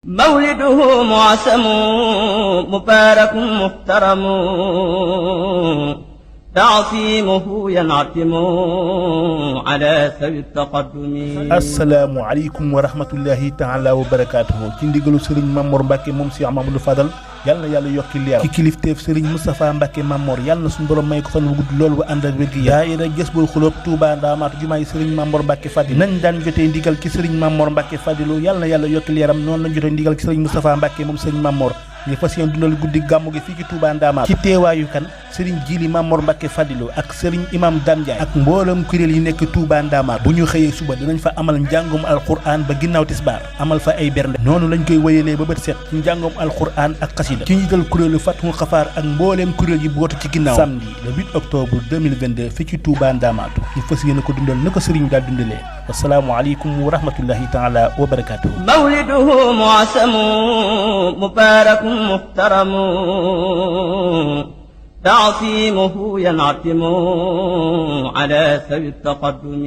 مولده معسم مبارك محترم تعصيمه ينعتم على سوي التقدم. asalaamualeykum wa rahmatullahi taala wa barakaatuhu ci ndigalu Serigne Mamor Mbacke moom Cheikh Mamadou Fadal yàlla na yàlla yokki leeram ci kilifteef Serigne Moustapha Mbacke Mamor yàlla na suñu borom may ko fan wu gudd loolu ba ànd ak wér gi daayira Jazbul Xuloob Touba Ndaamaatu jumaay Serigne Mamor Mbacke Fadil nañ daan jotee ndigal ci Serigne Mamor Mbacke Fadilu yàlla na yàlla yokki leeram noonu lañ jotee ndigal ci Serigne Moustapha Mbacke moom Serigne Mamor ñu fas yéene dundal guddi gàmmu gi fii ci Touba Ndaamaatu ci teewaayu kan Serigne Jili Mamor Mbacke Fadilu ak Serigne Imam Dame Ndiaye ak mboolem kuréel yi nekk Touba Ndaamaatu bu ñu xëyee suba dinañ fa amal njàngum alquran ba ginnaaw tisbaar amal fa ay bernde noonu lañ koy wéyalee ba bët set ci njàngum alquran ak xasida ci njiital kuréelu Fathul Xafaar ak mbooleem kuréel yi bootu ci ginnaaw samedi le 8 octobre 2022 fii ci Touba Ndaamaatu ñu fas yéene ko dundal na ko Serigne daal dundalee wasalaamualeykum wa rahmatullahi taala wa barakatuhu. مولده معسم مبارك محترم تعصيمه ينعتم على سوي التقدم.